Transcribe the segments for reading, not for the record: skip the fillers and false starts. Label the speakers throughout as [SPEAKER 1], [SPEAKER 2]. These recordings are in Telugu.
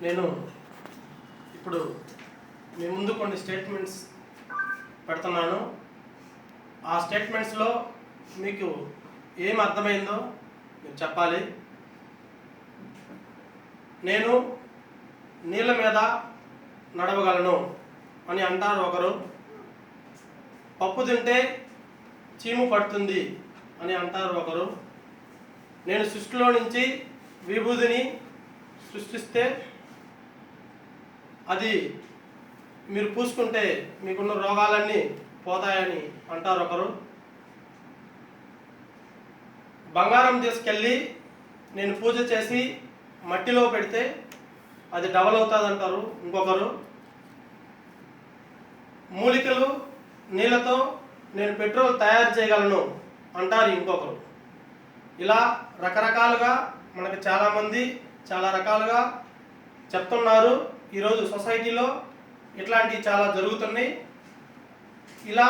[SPEAKER 1] నేను ఇప్పుడు మీ ముందు కొన్ని స్టేట్మెంట్స్ పెడుతున్నాను. ఆ స్టేట్మెంట్స్లో మీకు ఏం అర్థమైందో మీరు చెప్పాలి. నేను నీళ్ళ మీద నడవగలను అని అంటారు ఒకరు. పప్పు తింటే చీము పడుతుంది అని అంటారు ఒకరు. నేను సృష్టిలో నుంచి విభూతిని సృష్టిస్తే అది మీరు పూసుకుంటే మీకున్న రోగాలన్నీ పోతాయని అంటారు ఒకరు. బంగారం తీసుకెళ్ళి నేను పూజ చేసి మట్టిలో పెడితే అది డబల్ అవుతుంది అంటారు ఇంకొకరు. మూలికలు నీళ్ళతో నేను పెట్రోల్ తయారు చేయగలను అంటారు ఇంకొకరు. ఇలా రకరకాలుగా మనకు చాలామంది చాలా రకాలుగా చెప్తున్నారు. ఈరోజు సొసైటీలో ఇట్లాంటివి చాలా జరుగుతున్నాయి. ఇలా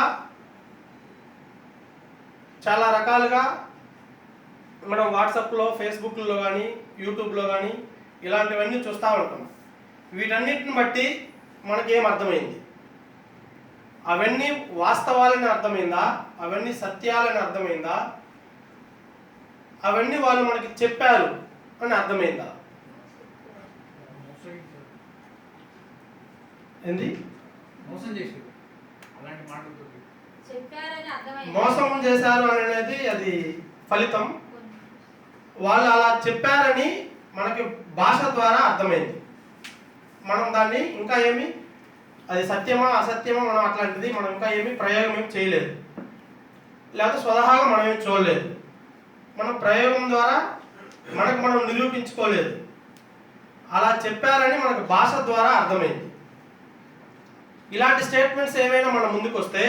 [SPEAKER 1] చాలా రకాలుగా మనం వాట్సాప్లో, ఫేస్బుక్లో కానీ, యూట్యూబ్లో కానీ ఇలాంటివన్నీ చూస్తూ ఉంటాం. వీటన్నిటిని బట్టి మనకేం అర్థమైంది? అవన్నీ వాస్తవాలని అర్థమైందా? అవన్నీ సత్యాలని అర్థమైందా? అవన్నీ వాళ్ళు మనకి చెప్పారు అని అర్థమైందా? ఏంది మోసం చేశారు అనేది అది ఫలితం. వాళ్ళు అలా చెప్పారని మనకి భాష ద్వారా అర్థమైంది. మనం దాన్ని ఇంకా ఏమి అది సత్యమా అసత్యమా మనం అట్లాంటిది మనం ఇంకా ఏమి ప్రయోగం ఏమి చేయలేదు, లేకపోతే స్వతహాగా మనం ఏమి చూడలేదు. మనం ప్రయోగం ద్వారా మనకు మనం నిరూపించుకోలేదు. అలా చెప్పారని మనకు భాష ద్వారా అర్థమైంది. ఇలాంటి స్టేట్మెంట్స్ ఏమైనా మన ముందుకు వస్తే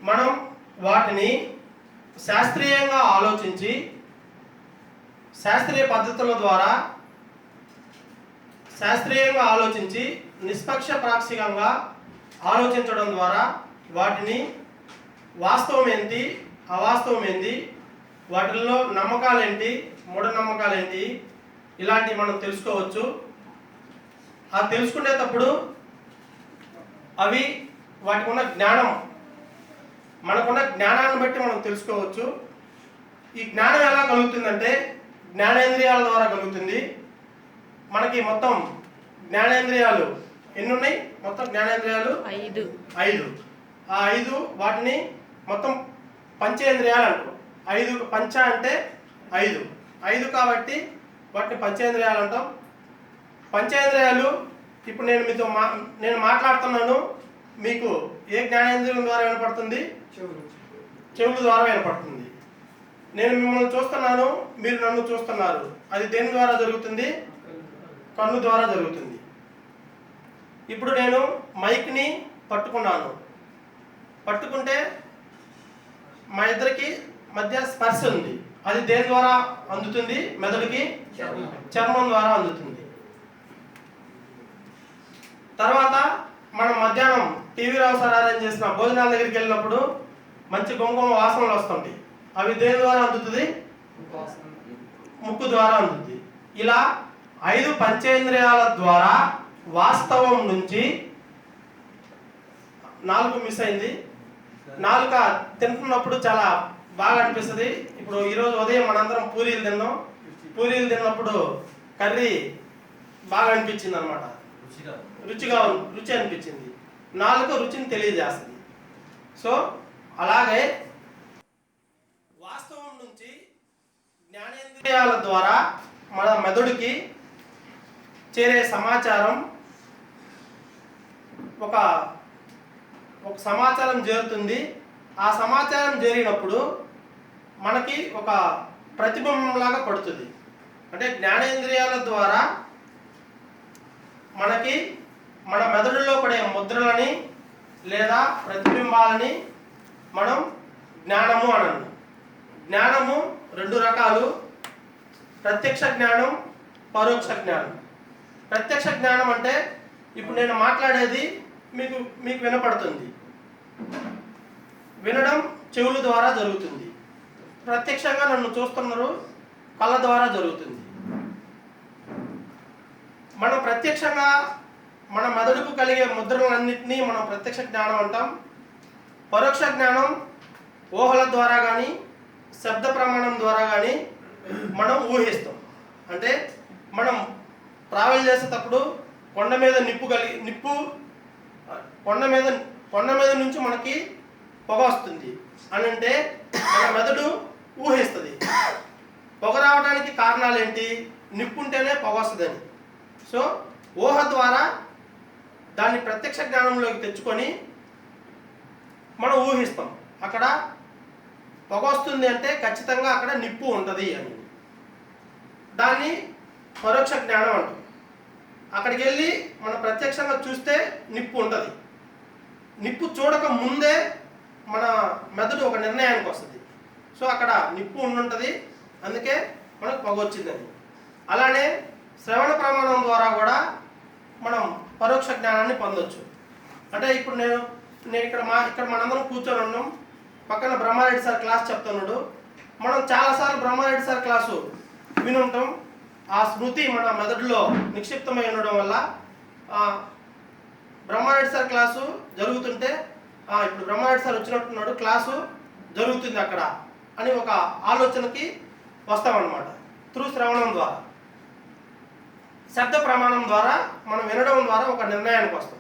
[SPEAKER 1] మనం వాటిని శాస్త్రీయంగా ఆలోచించి శాస్త్రీయ పద్ధతుల ద్వారా శాస్త్రీయంగా ఆలోచించి నిష్పక్షపాతంగా ఆలోచించడం ద్వారా వాటిని వాస్తవం ఏంటి, అవాస్తవం ఏంటి, వాటిల్లో నమ్మకాలు ఏంటి, మూఢనమ్మకాలు ఏంటి, ఇలాంటివి మనం తెలుసుకోవచ్చు. ఆ తెలుసుకునేటప్పుడు అవి వాటికి ఉన్న జ్ఞానం, మనకున్న జ్ఞానాన్ని బట్టి మనం తెలుసుకోవచ్చు. ఈ జ్ఞానం ఎలా కలుగుతుందంటే జ్ఞానేంద్రియాల ద్వారా కలుగుతుంది. మనకి మొత్తం జ్ఞానేంద్రియాలు ఎన్ని ఉన్నాయి? మొత్తం జ్ఞానేంద్రియాలు 5. ఆ 5 వాటిని మొత్తం పంచేంద్రియాలు అంటారు. 5 పంచ అంటే 5 కాబట్టి వాటిని పంచేంద్రియాలు అంటాం. పంచేంద్రియాలు ఇప్పుడు నేను మీతో నేను మాట్లాడుతున్నాను, మీకు ఏ జ్ఞానేంద్రియం ద్వారా వినపడుతుంది? చెవుల ద్వారా వినపడుతుంది. నేను మిమ్మల్ని చూస్తున్నాను, మీరు నన్ను చూస్తున్నారు. అది దేని ద్వారా జరుగుతుంది? కన్ను ద్వారా జరుగుతుంది. ఇప్పుడు నేను మైక్ని పట్టుకున్నాను. పట్టుకుంటే మా ఇద్దరికి మధ్య స్పర్శ ఉంది. అది దేని ద్వారా అందుతుంది? మెదడుకి చర్మం ద్వారా అందుతుంది. తర్వాత మనం మధ్యాహ్నం టీవీ రావు సార్ అరేంజ్ చేసిన భోజనాల దగ్గరికి వెళ్ళినప్పుడు మంచి కుంకుమ వాసనలు వస్తుంటాయి. అవి దేని ద్వారా అందుతుంది? ముక్కు ద్వారా అందుతుంది. ఇలా 5 పంచేంద్రియాల ద్వారా వాస్తవం నుంచి 4 మిస్ అయింది. 4 తింటున్నప్పుడు చాలా బాగా అనిపిస్తుంది. ఇప్పుడు ఈరోజు ఉదయం మనందరం పూరీలు తిన్నాం. పూరీలు తిన్నప్పుడు కర్రీ బాగా అనిపించింది అనమాట. రుచి అనిపించింది. 4 రుచిని తెలియజేస్తుంది. సో అలాగే వాస్తవం నుంచి జ్ఞానేంద్రియాల ద్వారా మన మెదడుకి చేరే సమాచారం ఒక సమాచారం చేరుతుంది. ఆ సమాచారం చేరినప్పుడు మనకి ఒక ప్రతిబింబంలాగా పడుతుంది. అంటే జ్ఞానేంద్రియాల ద్వారా మనకి మన మెదడులో పడే ముద్రలని లేదా ప్రతిబింబాలని మనం జ్ఞానము అన్నాం. జ్ఞానము 2 రకాలు: ప్రత్యక్ష జ్ఞానం, పరోక్ష జ్ఞానం. ప్రత్యక్ష జ్ఞానం అంటే ఇప్పుడు నేను మాట్లాడేది మీకు వినపడుతుంది. వినడం చెవుల ద్వారా జరుగుతుంది. ప్రత్యక్షంగా నన్ను చూస్తున్నారు కళ్ళ ద్వారా జరుగుతుంది. మనం ప్రత్యక్షంగా మన మెదడుకు కలిగే ముద్రలన్నింటినీ మనం ప్రత్యక్ష జ్ఞానం అంటాం. పరోక్ష జ్ఞానం ఊహల ద్వారా కానీ శబ్ద ప్రమాణం ద్వారా కానీ మనం ఊహిస్తాం. అంటే మనం ట్రావెల్ చేసేటప్పుడు కొండ మీద కొండ మీద నుంచి మనకి పొగ వస్తుంది అని అంటే మన మెదడు ఊహిస్తుంది. పొగ రావడానికి కారణాలు ఏంటి? నిప్పు ఉంటేనే పొగ వస్తుందని. సో ఊహ ద్వారా దాన్ని ప్రత్యక్ష జ్ఞానంలోకి తెచ్చుకొని మనం ఊహిస్తాం. అక్కడ పొగ వస్తుంది అంటే ఖచ్చితంగా అక్కడ నిప్పు ఉంటుంది అని. దాన్ని పరోక్ష జ్ఞానం అంటాం. అక్కడికి వెళ్ళి మనం ప్రత్యక్షంగా చూస్తే నిప్పు ఉంటుంది. నిప్పు చూడక ముందే మన మెదడు ఒక నిర్ణయానికి వస్తుంది. సో అక్కడ నిప్పు ఉండుంటుంది, అందుకే మనకు పొగ వచ్చిందని. అలానే శ్రవణ ప్రమాణం ద్వారా కూడా మనం పరోక్ష జ్ఞానాన్ని పొందొచ్చు. అంటే ఇప్పుడు నేను ఇక్కడ మనందరం కూర్చొని ఉన్నాం, పక్కన బ్రహ్మారెడ్డి సార్ క్లాస్ చెప్తున్నాడు. మనం చాలాసార్లు బ్రహ్మారెడ్డి సార్ క్లాసు వినుంటాం. ఆ స్మృతి మన మెదడులో నిక్షిప్తమై ఉండడం వల్ల బ్రహ్మారెడ్డి సార్ క్లాసు జరుగుతుంటే ఇప్పుడు బ్రహ్మారెడ్డి సార్ వచ్చినట్టున్నాడు, క్లాసు జరుగుతుంది అక్కడ అని ఒక ఆలోచనకి వస్తామన్నమాట. త్రూ శ్రవణం ద్వారా, శబ్ద ప్రమాణం ద్వారా మనం వినడం ద్వారా ఒక నిర్ణయానికి వస్తాం.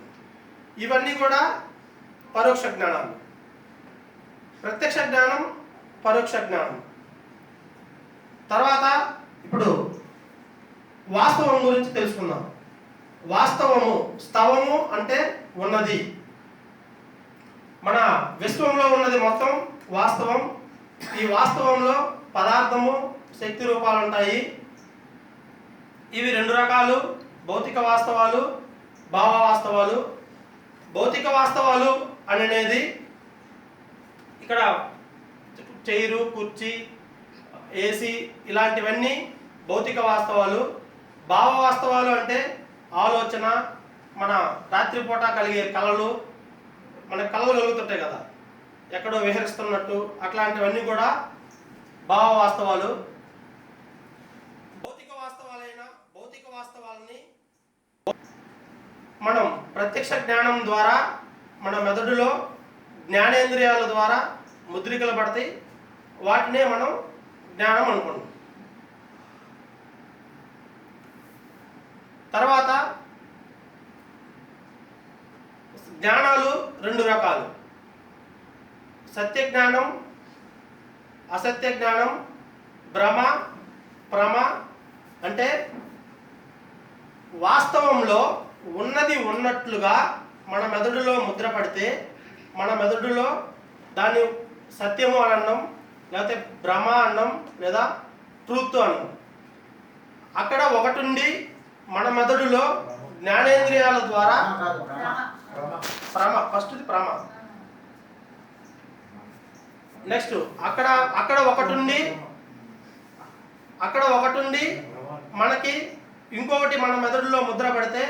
[SPEAKER 1] ఇవన్నీ కూడా పరోక్ష జ్ఞానాలు. ప్రత్యక్ష జ్ఞానం, పరోక్ష జ్ఞానం. తర్వాత ఇప్పుడు వాస్తవం గురించి తెలుసుకుందాం. వాస్తవము, స్తవము అంటే ఉన్నది. మన విశ్వంలో ఉన్నది మొత్తం వాస్తవం. ఈ వాస్తవంలో పదార్థము, శక్తి రూపాలు ఉంటాయి. ఇవి రెండు రకాలు: భౌతిక వాస్తవాలు, భావ వాస్తవాలు. భౌతిక వాస్తవాలు అనేది ఇక్కడ చైరు, కుర్చీ, ఏసీ ఇలాంటివన్నీ భౌతిక వాస్తవాలు. భావ వాస్తవాలు అంటే ఆలోచన, మన రాత్రిపూట కలిగే కళలు, మన కళలు కలుగుతుంటాయి కదా, ఎక్కడో విహరిస్తున్నట్టు, అట్లాంటివన్నీ కూడా భావ వాస్తవాలు. భౌతిక వాస్తవాలని మనం ప్రత్యక్ష జ్ఞానం ద్వారా మన మెదడులో జ్ఞానేంద్రియాల ద్వారా ముద్రికలు పడతాయి. వాటినే మనం జ్ఞానం అనుకుంటాం. తర్వాత జ్ఞానాలు రెండు రకాలు: సత్య జ్ఞానం, అసత్య జ్ఞానం, భ్రమ, ప్రమ. అంటే వాస్తవంలో ఉన్నది ఉన్నట్లుగా మన మెదడులో ముద్ర పడితే మన మెదడులో దాన్ని సత్యము అని అన్నాం, లేకపోతే భ్రమ అన్నాం, లేదా ట్రూత్ అన్నాం. అక్కడ ఒకటి మన మెదడులో జ్ఞానేంద్రియాల ద్వారా ప్రమ. నెక్స్ట్ అక్కడ ఒకటి మనకి ఇంకొకటి మన మెదడులో ముద్ర పడితే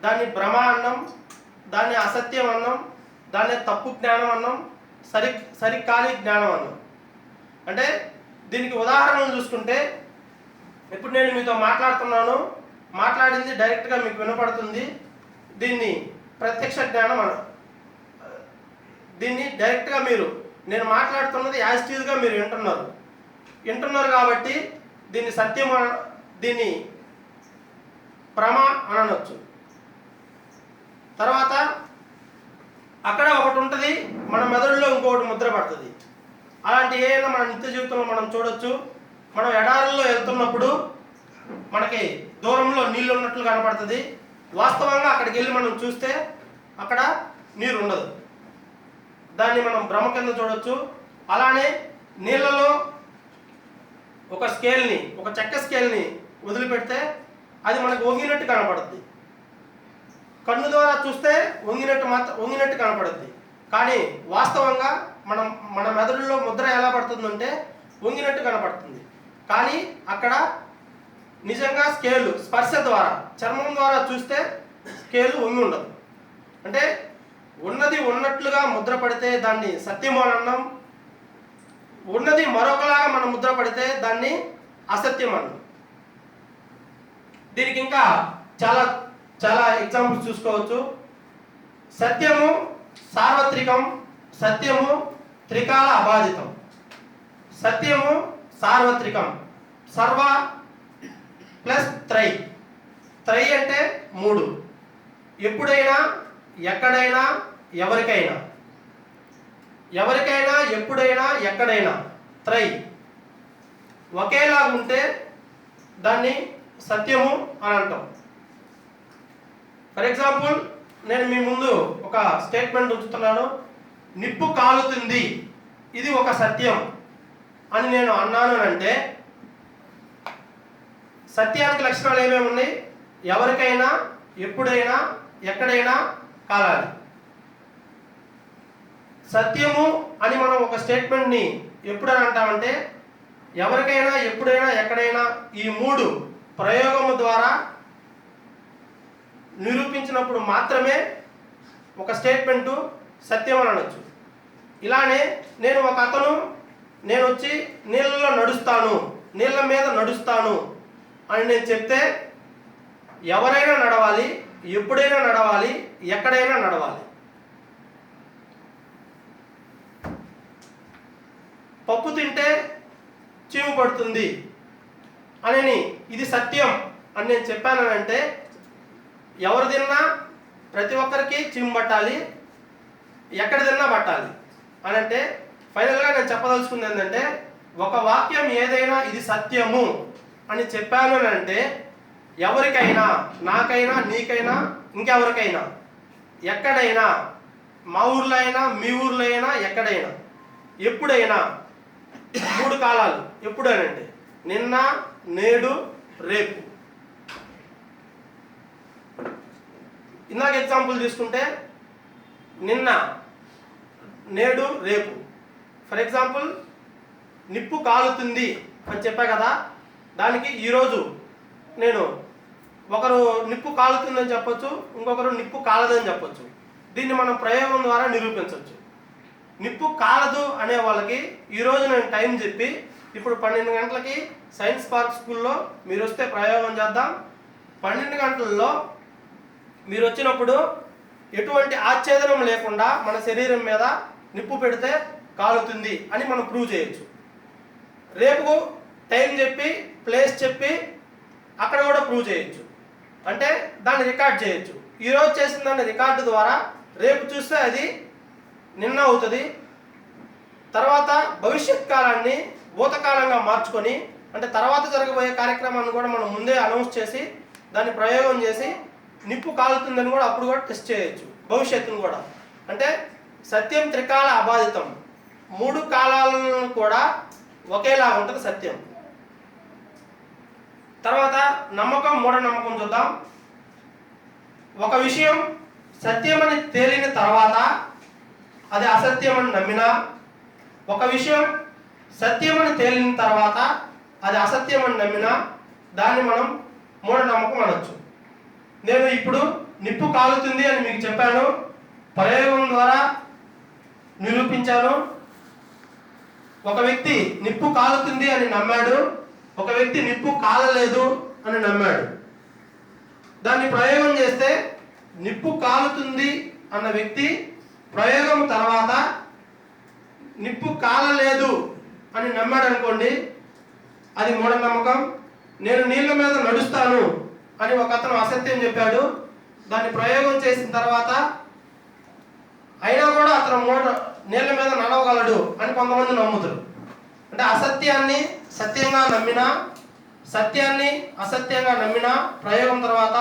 [SPEAKER 1] దాన్ని భ్రమ అన్నాం, దాన్ని అసత్యం అన్నాం, దాన్ని తప్పు జ్ఞానం అన్నాం, సరికాని జ్ఞానం అన్నాం. అంటే దీనికి ఉదాహరణలు చూసుకుంటే, ఇప్పుడు నేను మీతో మాట్లాడుతున్నాను, మాట్లాడింది డైరెక్ట్గా మీకు వినపడుతుంది. దీన్ని ప్రత్యక్ష జ్ఞానం దీన్ని డైరెక్ట్గా నేను మాట్లాడుతున్నది యాజిటీజ్గా మీరు వింటున్నారు కాబట్టి దీన్ని సత్యం, దీన్ని ప్రమ అని అనొచ్చు. తర్వాత అక్కడ ఒకటి ఉంటుంది, మన మెదడులో ఇంకొకటి ముద్ర పడుతుంది. అలాంటి ఏమైనా మన నిత్య జీవితంలో మనం చూడొచ్చు. మనం ఎడారుల్లో వెళ్తున్నప్పుడు మనకి దూరంలో నీళ్ళు ఉన్నట్లు కనపడుతుంది. వాస్తవంగా అక్కడికి వెళ్ళి మనం చూస్తే అక్కడ నీరు ఉండదు. దాన్ని మనం భ్రమ కింద చూడొచ్చు. అలానే నీళ్ళలో ఒక చెక్క స్కేల్ని వదిలిపెడితే అది మనకు వంగినట్టు కనపడుద్ది. కన్ను ద్వారా చూస్తే వంగినట్టు కనపడుద్ది. కానీ వాస్తవంగా మన మెదడులో ముద్ర ఎలా పడుతుందంటే వంగినట్టు కనపడుతుంది. కానీ అక్కడ నిజంగా స్పర్శ ద్వారా, చర్మం ద్వారా చూస్తే స్కేలు వంగి ఉండదు. అంటే ఉన్నది ఉన్నట్లుగా ముద్ర పడితే దాన్ని సత్యము అని అన్నాం. ఉన్నది మరొకలాగా మనం ముద్ర పడితే దాన్ని అసత్యం అన్నాం. దీనికి ఇంకా చాలా చాలా ఎగ్జాంపుల్స్ చూసుకోవచ్చు. సత్యము సార్వత్రికం, సత్యము త్రికాల అబాధితం. సత్యము సార్వత్రికం, సర్వ ప్లస్ త్రై. త్రై అంటే 3. ఎప్పుడైనా, ఎక్కడైనా, ఎవరికైనా. ఎవరికైనా, ఎప్పుడైనా, ఎక్కడైనా. త్రై ఒకేలా ఉంటే దాన్ని సత్యము అని అంటాం. ఫర్ ఎగ్జాంపుల్, నేను మీ ముందు ఒక స్టేట్మెంట్ ఉంచుతున్నాను. నిప్పు కాలుతుంది, ఇది ఒక సత్యం అని నేను అన్నాను అంటే సత్యానికి లక్షణాలు ఏమేమి ఉన్నాయి? ఎవరికైనా, ఎప్పుడైనా, ఎక్కడైనా కాలాలి. సత్యము అని మనం ఒక స్టేట్మెంట్ని ఎప్పుడని అంటామంటే ఎవరికైనా, ఎప్పుడైనా, ఎక్కడైనా ఈ 3 ప్రయోగము ద్వారా నిరూపించినప్పుడు మాత్రమే ఒక స్టేట్మెంటు సత్యం అని అనొచ్చు. ఇలానే నేను నేను వచ్చి నీళ్ళలో నడుస్తాను, నీళ్ళ మీద నడుస్తాను అని నేను చెప్తే ఎవరైనా నడవాలి, ఎప్పుడైనా నడవాలి, ఎక్కడైనా నడవాలి. పప్పు తింటే చీము పడుతుంది అని ఇది సత్యం అని నేను చెప్పానంటే ఎవరు తిన్నా ప్రతి ఒక్కరికి చీము పట్టాలి, ఎక్కడ తిన్నా పట్టాలి అని అంటే ఫైనల్గా నేను చెప్పదలుచుకుంది ఏంటంటే ఒక వాక్యం ఏదైనా ఇది సత్యము అని చెప్పాను అని అంటే ఎవరికైనా, నాకైనా, నీకైనా, ఇంకెవరికైనా, ఎక్కడైనా, మా ఊర్లో అయినా, మీ ఊర్లో అయినా, ఎక్కడైనా, ఎప్పుడైనా 3 కాలాలు. ఎప్పుడనంటే నిన్న, నేడు, రేపు. ఇందాక ఎగ్జాంపుల్ తీసుకుంటే నిన్న, నేడు, రేపు. ఫర్ ఎగ్జాంపుల్, నిప్పు కాలుతుంది అని చెప్పా కదా, దానికి ఈరోజు నేను ఒకరు నిప్పు కాలుతుందని చెప్పొచ్చు, ఇంకొకరు నిప్పు కాలదని చెప్పొచ్చు. దీన్ని మనం ప్రయోగం ద్వారా నిరూపించవచ్చు. నిప్పు కాలదు అనే వాళ్ళకి ఈరోజు నేను టైం చెప్పి ఇప్పుడు 12 గంటలకి సైన్స్ పార్క్ స్కూల్లో మీరు వస్తే ప్రయోగం చేద్దాం. 12 గంటల్లో మీరు వచ్చినప్పుడు ఎటువంటి ఆచ్ఛేదనం లేకుండా మన శరీరం మీద నిప్పు పెడితే కాలుతుంది అని మనం ప్రూవ్ చేయొచ్చు. రేపు టైం చెప్పి, ప్లేస్ చెప్పి అక్కడ కూడా ప్రూవ్ చేయొచ్చు. అంటే దాన్ని రికార్డ్ చేయొచ్చు. ఈరోజు చేసిన దాన్ని రికార్డు ద్వారా రేపు చూస్తే అది నిన్న అవుతుంది. తర్వాత భవిష్యత్ కాలాన్ని భూతకాలంగా మార్చుకొని, అంటే తర్వాత జరగబోయే కార్యక్రమాన్ని కూడా మనం ముందే అనౌన్స్ చేసి దాన్ని ప్రయోగం చేసి నిప్పు కాలుతుందని కూడా అప్పుడు కూడా టెస్ట్ చేయొచ్చు, భవిష్యత్తును కూడా. అంటే సత్యం త్రికాల అబాధితం, 3 కాలాలను కూడా ఒకేలా ఉంటుంది సత్యం. తర్వాత నమ్మకం, మూఢనమ్మకం చూద్దాం. ఒక విషయం సత్యమని తేలిన తర్వాత అది అసత్యమని నమ్మినా, ఒక విషయం సత్యమని తేలిన తర్వాత అది అసత్యమని నమ్మినా దాన్ని మనం మూఢనమ్మకం అనొచ్చు. నేను ఇప్పుడు నిప్పు కాలుతుంది అని మీకు చెప్పాను, ప్రయోగం ద్వారా నిరూపించాను. ఒక వ్యక్తి నిప్పు కాలుతుంది అని నమ్మాడు, ఒక వ్యక్తి నిప్పు కాలలేదు అని నమ్మాడు. దాన్ని ప్రయోగం చేస్తే నిప్పు కాలుతుంది అన్న వ్యక్తి ప్రయోగం తర్వాత నిప్పు కాలలేదు అని నమ్మాడు అనుకోండి, అది మూఢనమ్మకం. నేను నీళ్ళ మీద నడుస్తాను అని ఒక అతను అసత్యం చెప్పాడు, దాన్ని ప్రయోగం చేసిన తర్వాత అయినా కూడా అతను నీళ్ళ మీద నడవగలడు అని కొంతమంది నమ్ముతారు. అంటే అసత్యాన్ని సత్యంగా నమ్మినా, సత్యాన్ని అసత్యంగా నమ్మినా ప్రయోగం తర్వాత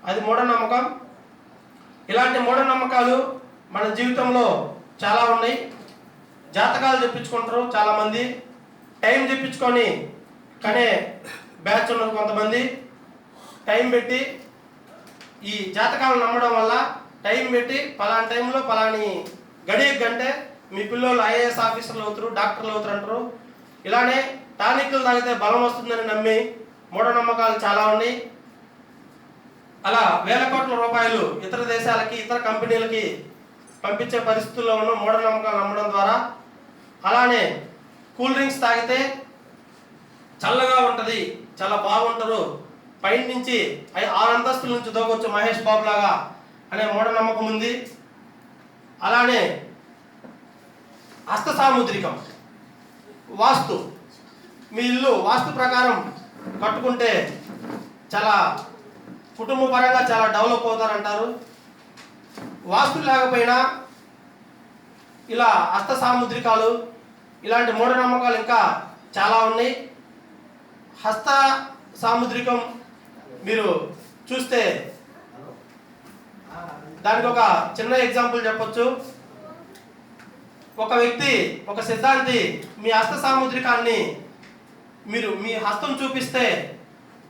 [SPEAKER 1] అది మూఢనమ్మకం. ఇలాంటి మూఢనమ్మకాలు మన జీవితంలో చాలా ఉన్నాయి. జాతకాలు చెప్పించుకుంటారు చాలామంది, టైం చెప్పించుకొని కానీ బ్యాచ్ ఉన్నారు కొంతమంది. టైం పెట్టి ఈ జాతకాలు నమ్మడం వల్ల టైం పెట్టి పలాని టైంలో పలాని గంటే మీ పిల్లలు ఐఏఎస్ ఆఫీసర్లు అవుతారు, డాక్టర్లు అవుతారు అంటారు. ఇలానే టానిక్లు తాగితే బలం వస్తుందని నమ్మి మూఢనమ్మకాలు చాలా ఉన్నాయి. అలా వేల కోట్ల రూపాయలు ఇతర దేశాలకి, ఇతర కంపెనీలకి పంపించే పరిస్థితుల్లో ఉన్న మూఢనమ్మకాలు నమ్మడం ద్వారా. అలానే కూల్ డ్రింక్స్ తాగితే చల్లగా ఉంటుంది, చాలా బాగుంటారు, పైన నుంచి 6 అంతస్తుల నుంచి దూకొచ్చు మహేష్ బాబు లాగా అనే మూఢనమ్మకం ఉంది. అలానే హస్త సాముద్రికం, వాస్తు, మీ ఇల్లు వాస్తు ప్రకారం కట్టుకుంటే చాలా కుటుంబ పరంగా చాలా డెవలప్ అవుతారంటారు. వాస్తు లేకపోయినా ఇలా హస్త సాముద్రికాలు ఇలాంటి మూఢనమ్మకాలు ఇంకా చాలా ఉన్నాయి. హస్త సాముద్రికం మీరు చూస్తే దానికి ఒక చిన్న ఎగ్జాంపుల్ చెప్పొచ్చు. ఒక వ్యక్తి, ఒక సిద్ధాంతి మీ హస్త సాముద్రికాన్ని మీరు మీ హస్తం చూపిస్తే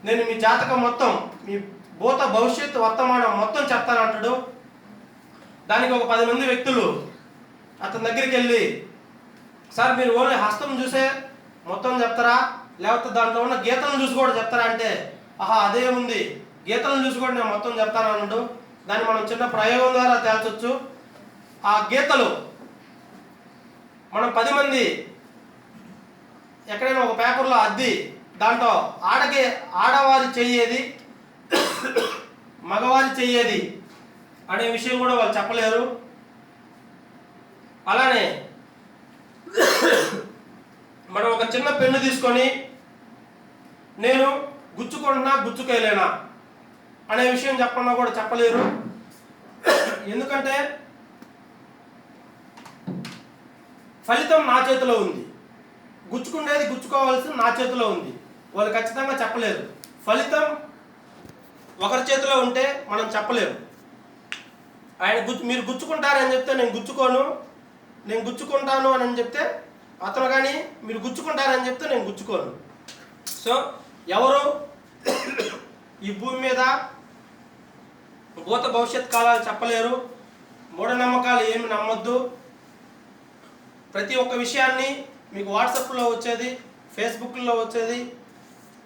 [SPEAKER 1] నేను మీ జాతకం మొత్తం, మీ భూత భవిష్యత్తు వర్తమానం మొత్తం చెప్తానంటాడు. దానికి ఒక 10 మంది వ్యక్తులు అతని దగ్గరికి వెళ్ళి, సార్ మీరు ఓన్లీ హస్తం చూసే మొత్తం చెప్తారా, లేకపోతే దాంట్లో ఉన్న గీతలను చూసి కూడా చెప్తారా అంటే, ఆహా అదేముంది, గీతలను చూసి కూడా నేను మొత్తం చెప్తానన్నాడు. దాన్ని మనం చిన్న ప్రయోగం ద్వారా తేల్చొచ్చు. ఆ గీతలు మనం 10 మంది ఎక్కడైనా ఒక పేపర్లో అద్ది దాంట్లో ఆడవారి చెయ్యేది, మగవారి చెయ్యేది అనే విషయం కూడా వాళ్ళు చెప్పలేరు. అలానే మనం ఒక చిన్న పెన్ను తీసుకొని నేను గుచ్చుకుంటున్నా గుచ్చుకోలేనా అనే విషయం చెప్పన్నా కూడా చెప్పలేరు. ఎందుకంటే ఫలితం నా చేతిలో ఉంది, గుచ్చుకుండేది గుచ్చుకోవాల్సింది నా చేతిలో ఉంది. వాళ్ళు ఖచ్చితంగా చెప్పలేరు. ఫలితం ఒకరి చేతిలో ఉంటే మనం చెప్పలేము. మీరు గుచ్చుకుంటారని చెప్తే నేను గుచ్చుకోను, నేను గుచ్చుకుంటాను అని చెప్తే అతను, కానీ మీరు గుచ్చుకుంటారని చెప్తే నేను గుచ్చుకోను. సో ఎవరు ఈ భూమి మీద భూత భవిష్యత్ కాలాలు చెప్పలేరు. మూఢనమ్మకాలు ఏమి నమ్మొద్దు. ప్రతి ఒక్క విషయాన్ని మీకు వాట్సాప్లో వచ్చేది, ఫేస్బుక్లో వచ్చేది,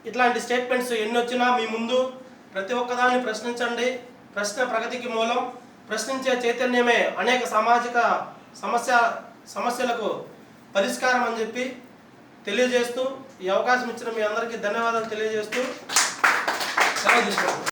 [SPEAKER 1] ఇట్లాంటి స్టేట్మెంట్స్ ఎన్ని వచ్చినా మీ ముందు ప్రతి ఒక్కదాన్ని ప్రశ్నించండి. ప్రశ్న ప్రగతికి మూలం. ప్రశ్నించే చైతన్యమే అనేక సామాజిక సమస్యలకు పరిష్కారం అని చెప్పి తెలియజేస్తూ, ఈ అవకాశం ఇచ్చిన మీ అందరికీ ధన్యవాదాలు తెలియజేస్తూ సెలవు తీసుకుంటాను.